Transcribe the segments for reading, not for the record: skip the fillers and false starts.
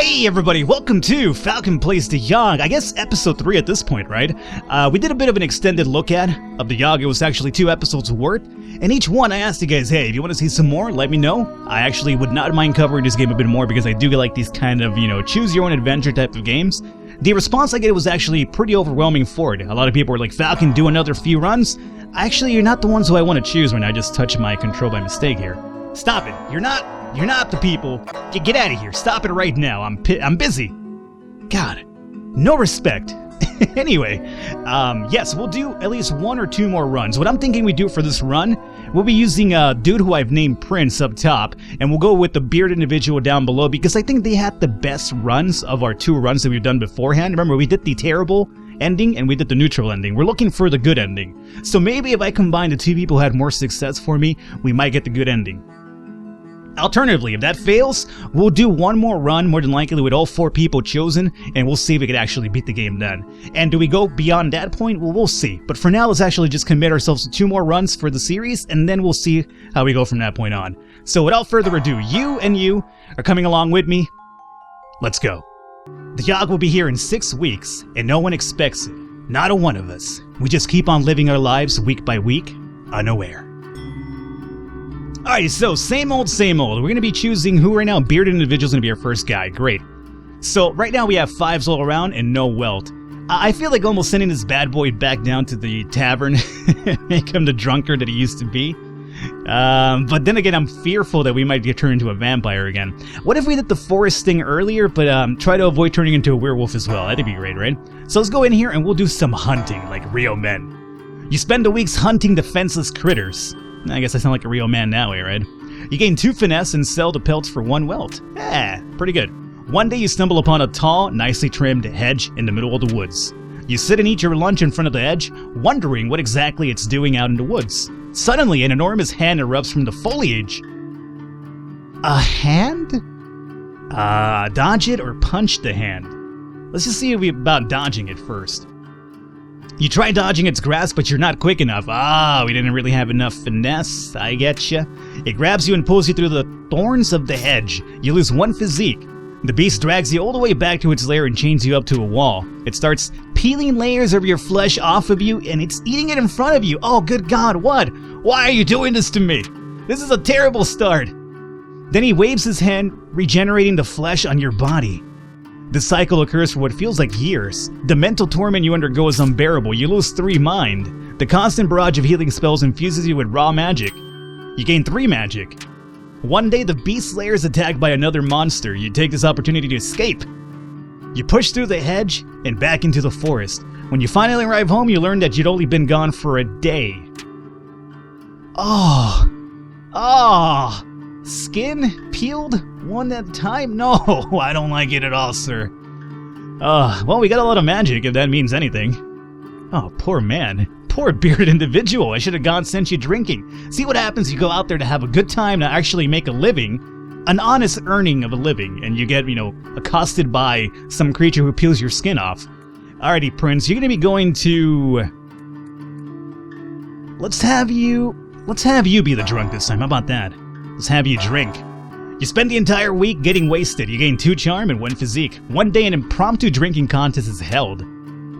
Hey everybody, welcome to Falcon Plays the Yawhg. I guess episode 3 at this point, right? We did a bit of an extended look at of the Yawhg. It was actually 2 episodes worth. And each one I asked you guys, hey, if you want to see some more, let me know. I actually would not mind covering this game a bit more because I do like these kind of, choose your own adventure type of games. The response I get was actually pretty overwhelming for it. A lot of people were like, Falcon, do another few runs. Actually, you're not the ones who I want to choose when I just touch my control by mistake here. Stop it. You're not the people. Get out of here. Stop it right now. I'm busy. God, no respect. Anyway, yes, we'll do at least 1 or 2 more runs. What I'm thinking we do for this run, we'll be using a dude who I've named Prince up top, and we'll go with the bearded individual down below because I think they had the best runs of our 2 runs that we've done beforehand. Remember, we did the terrible ending and we did the neutral ending. We're looking for the good ending. So maybe if I combine the 2 people who had more success for me, we might get the good ending. Alternatively, if that fails, we'll do 1 more run, more than likely with all 4 people chosen, and we'll see if we can actually beat the game then. And do we go beyond that point? Well, we'll see. But for now, let's actually just commit ourselves to 2 more runs for the series, and then we'll see how we go from that point on. So without further ado, you and you are coming along with me. Let's go. The Yawhg will be here in 6 weeks, and no one expects it. Not a one of us. We just keep on living our lives week by week, unaware. Alright, so same old. We're going to be choosing who right now. Bearded individual is going to be our first guy. Great. So right now we have 5s all around and no welt. I feel like almost sending this bad boy back down to the tavern, make him the drunkard that he used to be. But then again, I'm fearful that we might get turned into a vampire again. What if we did the forest thing earlier, but try to avoid turning into a werewolf as well? That'd be great, right? So let's go in here and we'll do some hunting like real men. You spend a week's hunting defenseless critters. I guess I sound like a real man that way, right? You gain 2 finesse and sell the pelts for 1 welt. Pretty good. One day you stumble upon a tall, nicely trimmed hedge in the middle of the woods. You sit and eat your lunch in front of the hedge, wondering what exactly it's doing out in the woods. Suddenly, an enormous hand erupts from the foliage. A hand? Dodge it or punch the hand. Let's just see about dodging it first. You try dodging its grasp, but you're not quick enough. We didn't really have enough finesse. I getcha. It grabs you and pulls you through the thorns of the hedge. You lose 1 physique. The beast drags you all the way back to its lair and chains you up to a wall. It starts peeling layers of your flesh off of you, and it's eating it in front of you. Oh, good God, what? Why are you doing this to me? This is a terrible start. Then he waves his hand, regenerating the flesh on your body. The cycle occurs for what feels like years. The mental torment you undergo is unbearable. You lose 3 mind. The constant barrage of healing spells infuses you with raw magic. You gain 3 magic. One day the beast slayer is attacked by another monster. You take this opportunity to escape. You push through the hedge and back into the forest. When you finally arrive home, you learn that you'd only been gone for a day. Skin peeled 1 at a time? No, I don't like it at all, sir. Well, we got a lot of magic, if that means anything. Oh, poor man. Poor bearded individual. I should have gone sent you drinking. See what happens, you go out there to have a good time, to actually make a living. An honest earning of a living, and you get, accosted by some creature who peels your skin off. Alrighty, Prince, you're gonna be going to... Let's have you be the drunk this time, how about that? Let's have you drink. You spend the entire week getting wasted. You gain 2 charm and 1 physique. One day an impromptu drinking contest is held.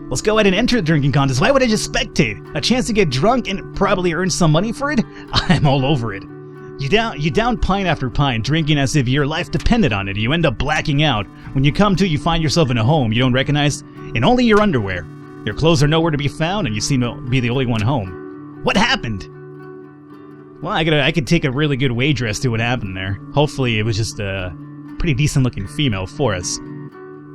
Let's go ahead and enter the drinking contest. Why would I just spectate? A chance to get drunk and probably earn some money for it? I'm all over it. You down pint after pint, drinking as if your life depended on it. You end up blacking out. When you come to, you find yourself in a home you don't recognize, in only your underwear. Your clothes are nowhere to be found, and you seem to be the only one home. What happened? Well, I could take a really good wager as to what happened there. Hopefully it was just a pretty decent looking female for us.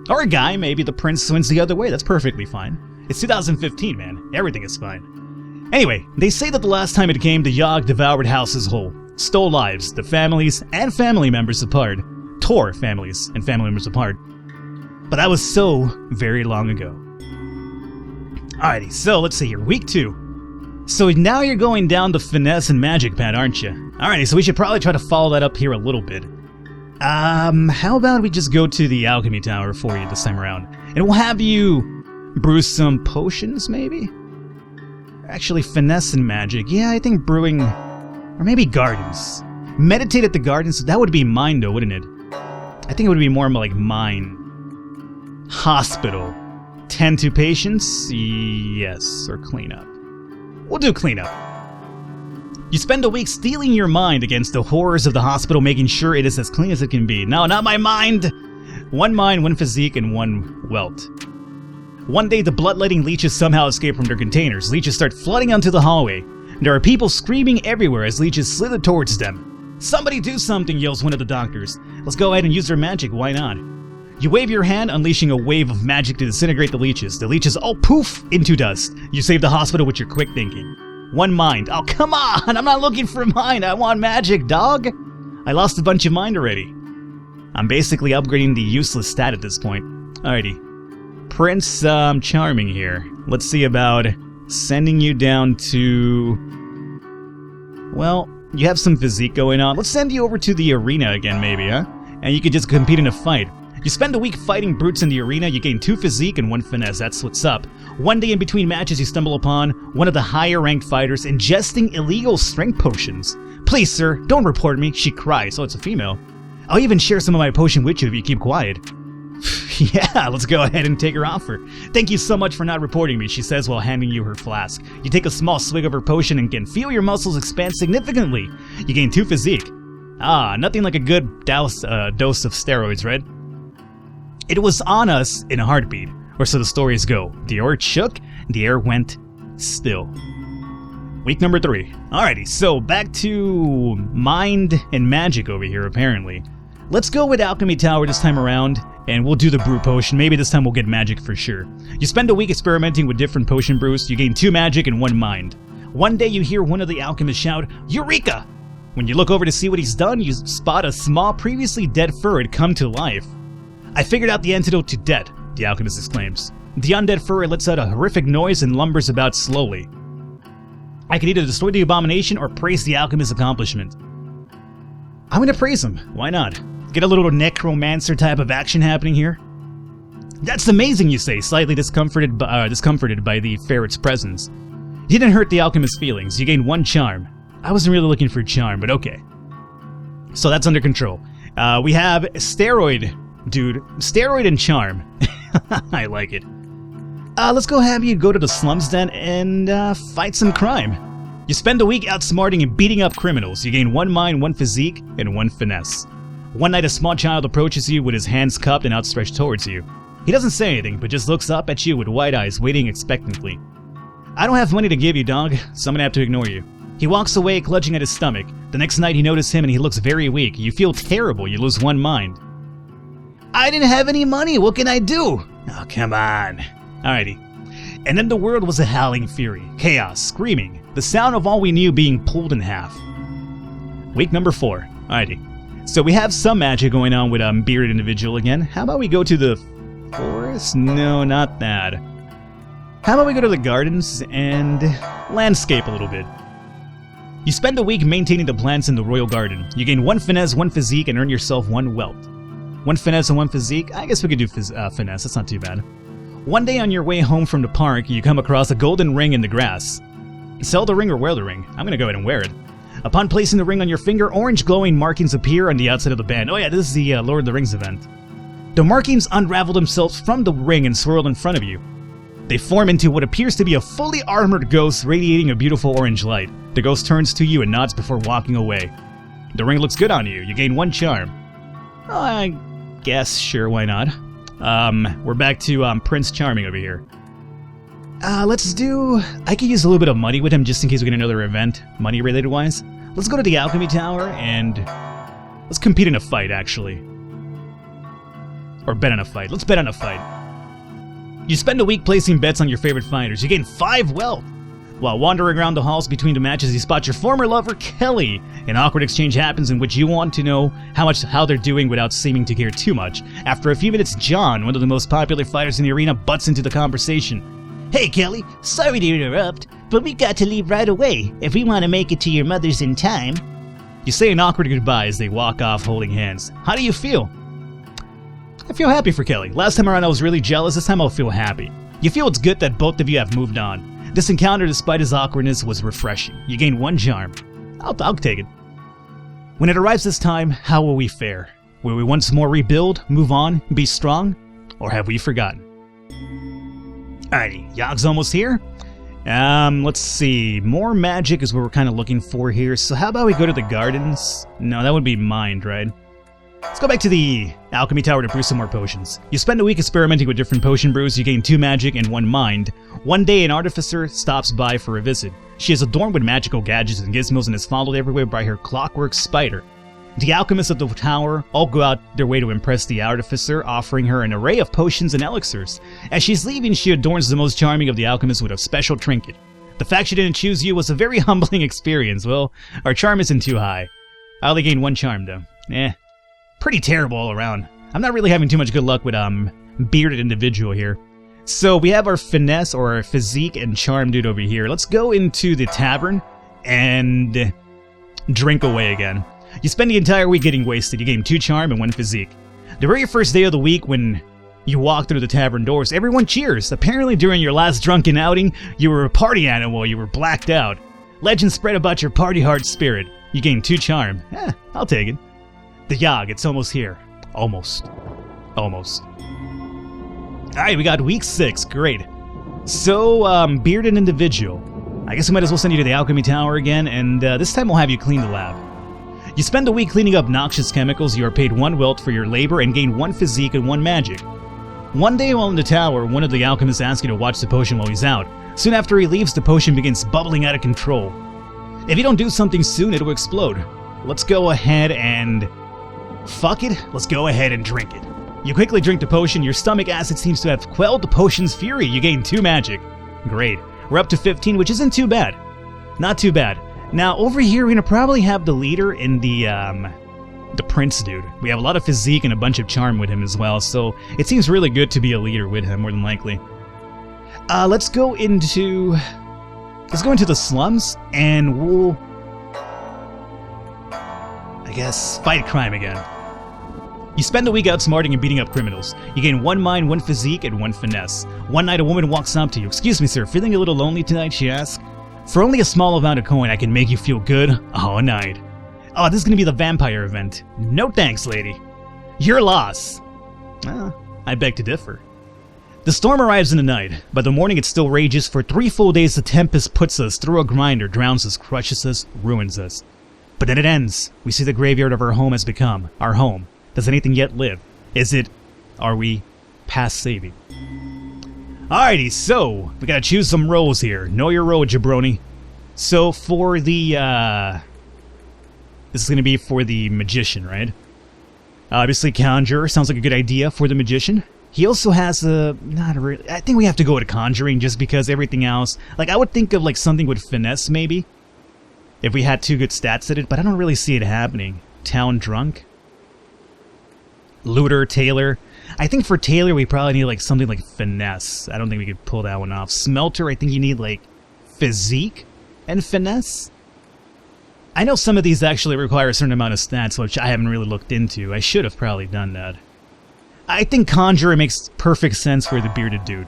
Or a guy, maybe the prince swings the other way, that's perfectly fine. It's 2015, man. Everything is fine. Anyway, they say that the last time it came, the Yawhg devoured houses whole. Stole lives, the families and family members apart. Tore families and family members apart. But that was so very long ago. Alrighty, so let's see here. Week 2. So now you're going down the finesse and magic path, aren't you? Alrighty, so we should probably try to follow that up here a little bit. How about we just go to the Alchemy Tower for you this time around? And we'll have you brew some potions, maybe? Actually, finesse and magic. Yeah, I think brewing... Or maybe gardens. Meditate at the gardens, that would be mine though, wouldn't it? I think it would be more like mind. Hospital. Tend to patients? Yes. Or clean up. We'll do clean up. You spend a week steeling your mind against the horrors of the hospital, making sure it is as clean as it can be. No, not my mind! One mind, one physique, and one welt. One day, the bloodletting leeches somehow escape from their containers. Leeches start flooding onto the hallway. There are people screaming everywhere as leeches slither towards them. Somebody do something, yells one of the doctors. Let's go ahead and use their magic, why not? You wave your hand, unleashing a wave of magic to disintegrate the leeches. The leeches all poof into dust. You save the hospital with your quick thinking. One mind. Oh, come on! I'm not looking for mind. I want magic, dog! I lost a bunch of mind already. I'm basically upgrading the useless stat at this point. Alrighty. Prince Charming here. Let's see about sending you down to... Well, you have some physique going on. Let's send you over to the arena again, maybe, huh? And you could just compete in a fight. You spend a week fighting brutes in the arena, you gain 2 physique and 1 finesse, that's what's up. One day in between matches you stumble upon one of the higher ranked fighters ingesting illegal strength potions. Please sir, don't report me, she cries. Oh, it's a female. I'll even share some of my potion with you if you keep quiet. Yeah, let's go ahead and take her offer. Thank you so much for not reporting me, she says while handing you her flask. You take a small swig of her potion and can feel your muscles expand significantly. You gain 2 physique. Ah, nothing like a good dose of steroids, right? It was on us in a heartbeat, or so the stories go. The earth shook, the air went still. Week number 3. Alrighty, so back to mind and magic over here, apparently. Let's go with Alchemy Tower this time around, and we'll do the brew potion. Maybe this time we'll get magic for sure. You spend a week experimenting with different potion brews. You gain 2 magic and 1 mind. One day you hear one of the alchemists shout, Eureka! When you look over to see what he's done, you spot a small, previously dead furred come to life. I figured out the antidote to death, the alchemist exclaims. The undead furry lets out a horrific noise and lumbers about slowly. I can either destroy the abomination or praise the alchemist's accomplishment. I'm gonna praise him, why not? Get a little necromancer type of action happening here. That's amazing, you say, slightly discomforted by the ferret's presence. You didn't hurt the alchemist's feelings, you gained 1 charm. I wasn't really looking for charm, but okay. So that's under control. We have Steroid and Charm. I like it. Let's go have you go to the slums then and fight some crime. You spend a week outsmarting and beating up criminals. You gain 1 mind, 1 physique, and 1 finesse. One night a small child approaches you with his hands cupped and outstretched towards you. He doesn't say anything, but just looks up at you with wide eyes, waiting expectantly. I don't have money to give you, dog, so I'm gonna have to ignore you. He walks away, clutching at his stomach. The next night you notice him and he looks very weak. You feel terrible, you lose 1 mind. I didn't have any money, what can I do? Oh, come on. Alrighty. And then the world was a howling fury. Chaos, screaming. The sound of all we knew being pulled in half. Week number 4. Alrighty. So we have some magic going on with bearded individual again. How about we go to the forest? No, not that. How about we go to the gardens and landscape a little bit? You spend a week maintaining the plants in the royal garden. You gain 1 finesse, 1 physique, and earn yourself 1 welt. 1 finesse and 1 physique? I guess we could do finesse, that's not too bad. One day on your way home from the park, you come across a golden ring in the grass. Sell the ring or wear the ring. I'm gonna go ahead and wear it. Upon placing the ring on your finger, orange glowing markings appear on the outside of the band. Oh yeah, this is the Lord of the Rings event. The markings unravel themselves from the ring and swirl in front of you. They form into what appears to be a fully armored ghost radiating a beautiful orange light. The ghost turns to you and nods before walking away. The ring looks good on you. You gain 1 charm. Oh, I guess, sure, why not? We're back to Prince Charming over here. Let's do... I could use a little bit of money with him just in case we get another event, money-related wise. Let's go to the Alchemy Tower and... let's compete in a fight, actually. Or bet on a fight. Let's bet on a fight. You spend a week placing bets on your favorite fighters. You gain 5 wealth. While wandering around the halls between the matches, you spot your former lover, Kelly. An awkward exchange happens in which you want to know how they're doing without seeming to care too much. After a few minutes, John, one of the most popular fighters in the arena, butts into the conversation. Hey, Kelly. Sorry to interrupt, but we got to leave right away if we want to make it to your mother's in time. You say an awkward goodbye as they walk off holding hands. How do you feel? I feel happy for Kelly. Last time around I was really jealous, this time I'll feel happy. You feel it's good that both of you have moved on. This encounter, despite his awkwardness, was refreshing. You gain 1 charm. I'll take it. When it arrives this time, how will we fare? Will we once more rebuild, move on, be strong? Or have we forgotten? Alrighty, Yawhg's almost here. Let's see. More magic is what we're kind of looking for here. So how about we go to the gardens? No, that would be mind, right? Let's go back to the Alchemy Tower to brew some more potions. You spend a week experimenting with different potion brews, you gain 2 magic and 1 mind. One day an artificer stops by for a visit. She is adorned with magical gadgets and gizmos and is followed everywhere by her clockwork spider. The alchemists of the tower all go out their way to impress the artificer, offering her an array of potions and elixirs. As she's leaving, she adorns the most charming of the alchemists with a special trinket. The fact she didn't choose you was a very humbling experience. Well, our charm isn't too high. I only gained 1 charm though. Pretty terrible all around. I'm not really having too much good luck with bearded individual here. So we have our finesse or our physique and charm dude over here. Let's go into the tavern and drink away again. You spend the entire week getting wasted. You gain 2 charm and 1 physique. The very first day of the week when you walk through the tavern doors, everyone cheers. Apparently during your last drunken outing, you were a party animal, you were blacked out. Legends spread about your party hard spirit. You gain 2 charm. I'll take it. The Yawhg, it's almost here. Almost. Alright, we got week 6. Great. So, bearded individual. I guess we might as well send you to the Alchemy Tower again, and this time we'll have you clean the lab. You spend a week cleaning up noxious chemicals. You are paid 1 welt for your labor and gain 1 physique and 1 magic. One day while in the tower, one of the alchemists asks you to watch the potion while he's out. Soon after he leaves, the potion begins bubbling out of control. If you don't do something soon, it'll explode. Let's go ahead and... fuck it, let's go ahead and drink it. You quickly drink the potion. Your stomach acid seems to have quelled the potion's fury. You gain 2 magic. Great. We're up to 15, which isn't too bad. Not too bad. Now, over here, we're going to probably have the leader in the prince dude. We have a lot of physique and a bunch of charm with him as well, so it seems really good to be a leader with him, more than likely. Let's go into the slums, and we'll... I guess, fight crime again. You spend the week outsmarting and beating up criminals. You gain 1 mind, 1 physique, and 1 finesse. One night a woman walks up to you. "Excuse me, sir, feeling a little lonely tonight?" she asks. "For only a small amount of coin, I can make you feel good all night." "Oh, this is gonna be the vampire event." "No thanks, lady." "Your loss." I beg to differ. The storm arrives in the night. By the morning it still rages. For 3 full days the tempest puts us through a grinder, drowns us, crushes us, ruins us. But then it ends. We see the graveyard of our home has become our home. Does anything yet live? Are we past saving? Alrighty, so we gotta choose some roles here. Know your role, jabroni. So for the, this is gonna be for the magician, right? Obviously, conjurer sounds like a good idea for the magician. He also has a, not really, I think we have to go with conjuring just because everything else, like I would think of like something with finesse maybe. If we had 2 good stats at it, but I don't really see it happening. Town drunk? Looter, tailor. I think for tailor we probably need like something like finesse. I don't think we could pull that one off. Smelter, I think you need like physique and finesse. I know some of these actually require a certain amount of stats, which I haven't really looked into. I should have probably done that. I think conjurer makes perfect sense for the bearded dude.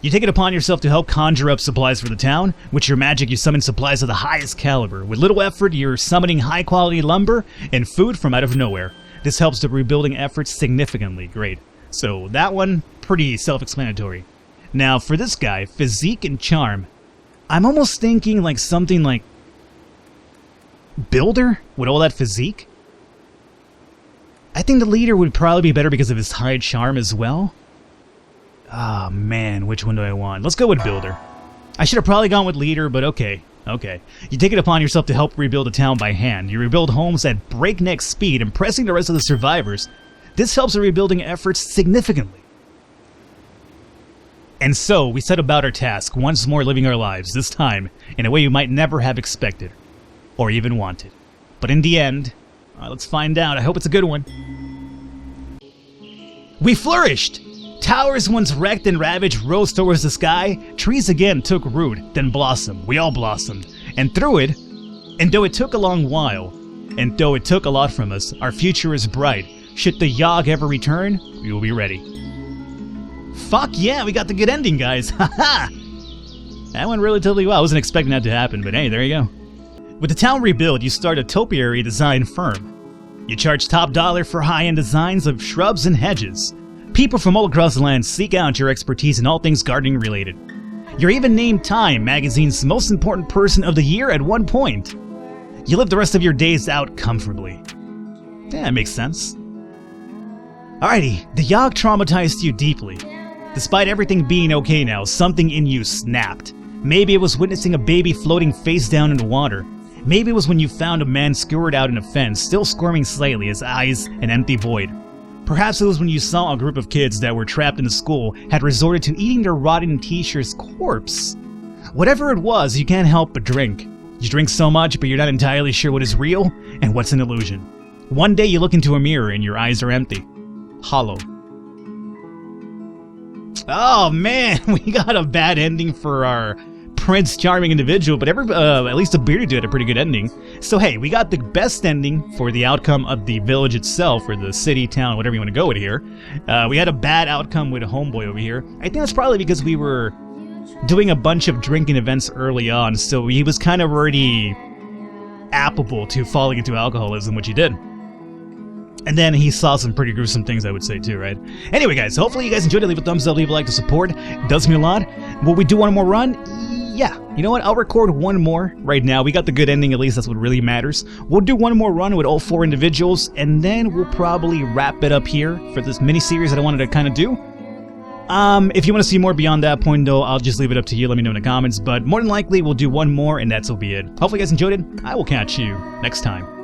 You take it upon yourself to help conjure up supplies for the town. With your magic, you summon supplies of the highest caliber. With little effort, you're summoning high-quality lumber and food from out of nowhere. This helps the rebuilding efforts significantly. Great. So that one, pretty self-explanatory. Now, for this guy, physique and charm, I'm almost thinking like something like builder with all that physique. I think the leader would probably be better because of his high charm as well. Oh man, which one do I want? Let's go with builder. I should have probably gone with leader, but okay. Okay. You take it upon yourself to help rebuild a town by hand. You rebuild homes at breakneck speed, impressing the rest of the survivors. This helps the rebuilding efforts significantly. And so, we set about our task, once more living our lives, this time in a way you might never have expected, or even wanted. But in the end, let's find out. I hope it's a good one. We flourished! Towers once wrecked and ravaged rose towards the sky. Trees again took root, then blossomed. We all blossomed. And through it, and though it took a long while, and though it took a lot from us, our future is bright. Should the Yawhg ever return, we will be ready. Fuck yeah, we got the good ending, guys. Haha! That went relatively well. I wasn't expecting that to happen, but hey, there you go. With the town rebuilt, you start a topiary design firm. You charge top dollar for high-end designs of shrubs and hedges. People from all across the land seek out your expertise in all things gardening related. You're even named Time magazine's most important person of the year at one point. You live the rest of your days out comfortably. Yeah, that makes sense. Alrighty, the Yawhg traumatized you deeply. Despite everything being okay now, something in you snapped. Maybe it was witnessing a baby floating face down in the water. Maybe it was when you found a man skewered out in a fence, still squirming slightly, his eyes an empty void. Perhaps it was when you saw a group of kids that were trapped in the school had resorted to eating their rotting teacher's corpse. Whatever it was, you can't help but drink. You drink so much, but you're not entirely sure what is real and what's an illusion. One day you look into a mirror and your eyes are empty. Hollow. Oh man, we got a bad ending for our Prince Charming individual, but at least the bearded dude had a pretty good ending. So hey, we got the best ending for the outcome of the village itself, or the city, town, whatever you want to go with here. We had a bad outcome with a homeboy over here. I think that's probably because we were doing a bunch of drinking events early on, so he was kind of already applicable to falling into alcoholism, which he did. And then he saw some pretty gruesome things, I would say, too, right? Anyway, guys, hopefully you guys enjoyed it. Leave a thumbs up, leave a like to support. It does mean a lot. Will we do one more run? Yeah. You know what? I'll record one more right now. We got the good ending, at least that's what really matters. We'll do one more run with all 4 individuals, and then we'll probably wrap it up here for this mini-series that I wanted to kind of do. If you want to see more beyond that point, though, I'll just leave it up to you. Let me know in the comments. But more than likely, we'll do one more, and that'll be it. Hopefully you guys enjoyed it. I will catch you next time.